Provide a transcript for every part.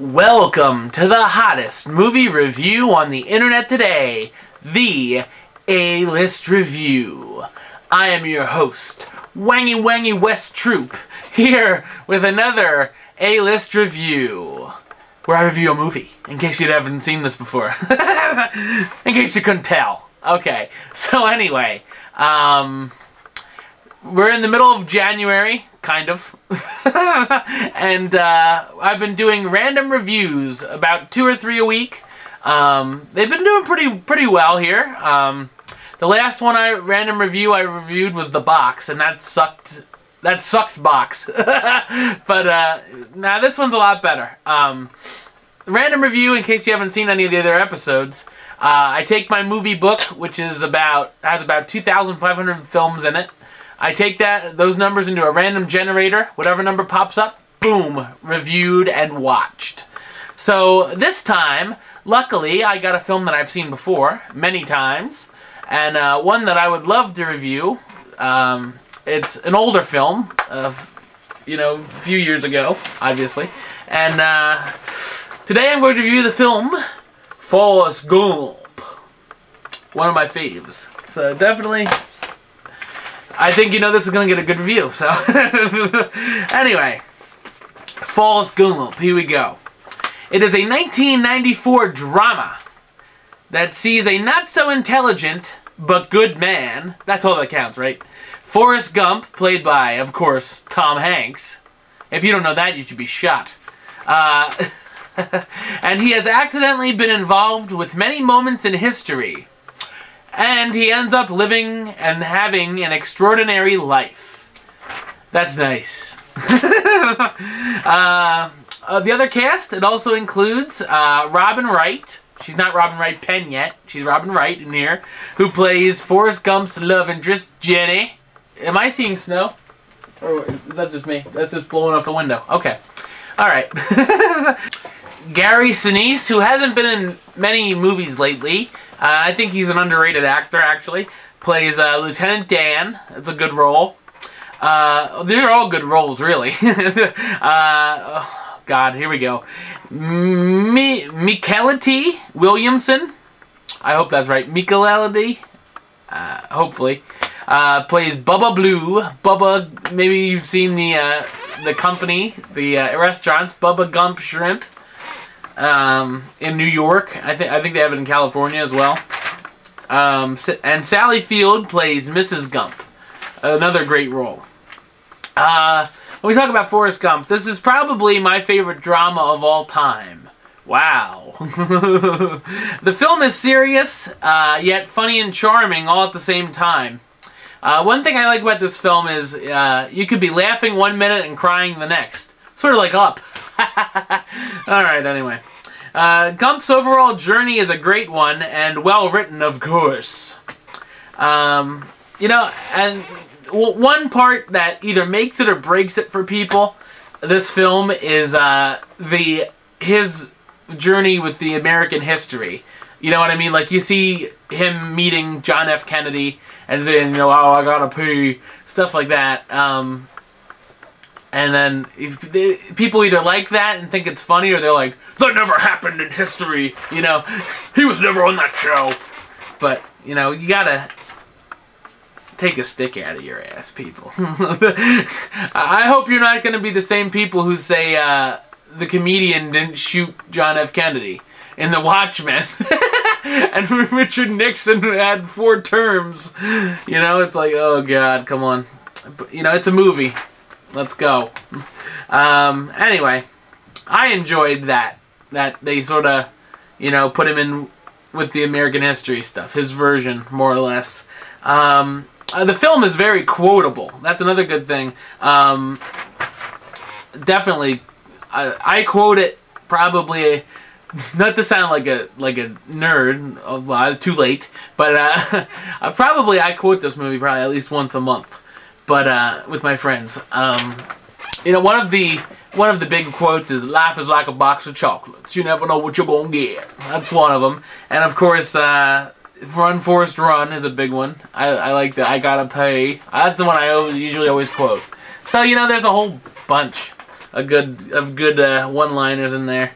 Welcome to the hottest movie review on the internet today, the A-List Review. I am your host, Wangy Wangy West Troop, here with another A-List Review, where I review a movie, in case you haven't seen this before. In case you couldn't tell. Okay, so anyway, we're in the middle of January, kind of, and I've been doing random reviews, about 2 or 3 a week. They've been doing pretty well here. The last random review I reviewed was The Box, and that sucked box. But now this one's a lot better. Random review, in case you haven't seen any of the other episodes. I take my movie book, which has about 2,500 films in it. I take those numbers into a random generator. Whatever number pops up, boom, reviewed and watched. So this time, luckily, I got a film that I've seen before many times, and one that I would love to review. It's an older film, a few years ago, obviously, and today I'm going to review the film Forrest Gump, one of my faves. So definitely, I think this is going to get a good review, so anyway, Forrest Gump, here we go. It is a 1994 drama that sees a not-so-intelligent but good man, that's all that counts, right? Forrest Gump, played by, of course, Tom Hanks. If you don't know that, you should be shot. And he has accidentally been involved with many moments in history. And he ends up living and having an extraordinary life. That's nice. The other cast, it also includes Robin Wright. She's not Robin Wright Penn yet. She's Robin Wright in here, who plays Forrest Gump's love interest, Jenny. Am I seeing snow? Or is that just me? That's just blowing off the window. Okay. Alright. Gary Sinise, who hasn't been in many movies lately. I think he's an underrated actor, actually. Plays Lieutenant Dan. That's a good role. They're all good roles, really. Oh, God, here we go. Michelity Williamson. I hope that's right. Michelity. Hopefully. Plays Bubba Blue. Bubba, maybe you've seen the company, the restaurants, Bubba Gump Shrimp. In New York. I think they have it in California as well. And Sally Field plays Mrs. Gump. Another great role. When we talk about Forrest Gump, this is probably my favorite drama of all time. Wow. The film is serious, yet funny and charming all at the same time. One thing I like about this film is you could be laughing 1 minute and crying the next. Sort of like Up. Alright, anyway. Gump's overall journey is a great one, and well written, of course. And one part that either makes it or breaks it for people, this film, is his journey with the American history. You know what I mean? Like, you see him meeting John F. Kennedy, and saying, oh, I gotta pee, stuff like that. And then people either like that and think it's funny, or they're like, that never happened in history, he was never on that show. But, you gotta take a stick out of your ass, people. I hope you're not gonna be the same people who say the comedian didn't shoot John F. Kennedy in The Watchmen. And Richard Nixon had 4 terms. It's like, oh God, come on. It's a movie. Let's go. Anyway, I enjoyed that they sort of, put him in with the American history stuff. His version, more or less. The film is very quotable. That's another good thing. Definitely, I quote it probably, not to sound like a nerd, well, too late, but probably I quote this movie probably at least once a month. But with my friends, one of the big quotes is "Life is like a box of chocolates. You never know what you're gonna get." That's one of them, and of course, "Run, Forrest, Run" is a big one. I like that. I gotta pay. That's the one I usually always quote. So there's a whole bunch of good one-liners in there.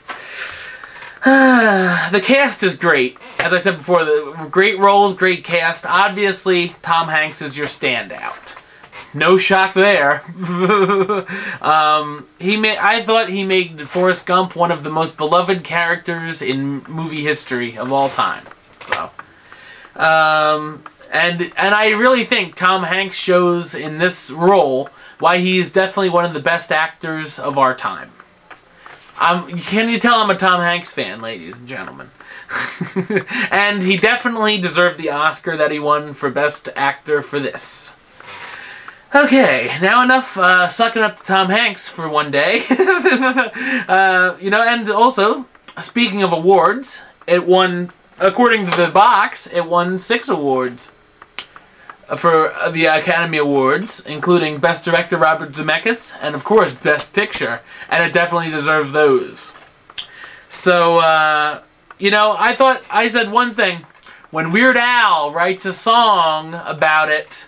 The cast is great. As I said before, the great roles, great cast. Obviously, Tom Hanks is your standout. No shock there. I thought he made Forrest Gump one of the most beloved characters in movie history of all time. So, and I really think Tom Hanks shows in this role why he is definitely one of the best actors of our time. Can you tell I'm a Tom Hanks fan, ladies and gentlemen? And he definitely deserved the Oscar that he won for Best Actor for this. Okay, now enough sucking up to Tom Hanks for one day. And also, speaking of awards, it won, according to the box, it won 6 awards for the Academy Awards, including Best Director Robert Zemeckis, and of course Best Picture, and it definitely deserved those. So, I said one thing. When Weird Al writes a song about it,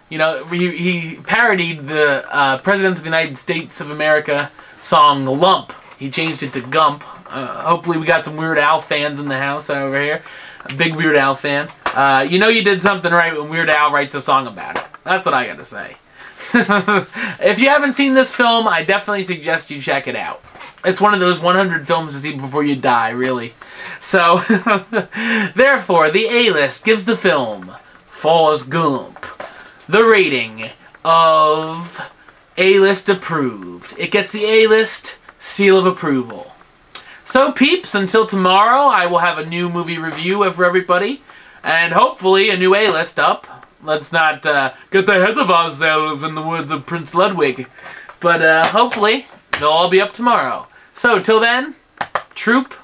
he parodied the President of the United States of America song Lump. He changed it to Gump. Hopefully we got some Weird Al fans in the house over here. A big Weird Al fan. You did something right when Weird Al writes a song about it. That's what I gotta say. If you haven't seen this film, I definitely suggest you check it out. It's one of those 100 films to see before you die, really. So, therefore, the A-List gives the film Forrest Gump the rating of A-List approved. It gets the A-List seal of approval. So, peeps, until tomorrow, I will have a new movie review for everybody, and hopefully a new A-List up. Let's not get ahead of ourselves, in the words of Prince Ludwig. But hopefully, they'll all be up tomorrow. So, till then, troop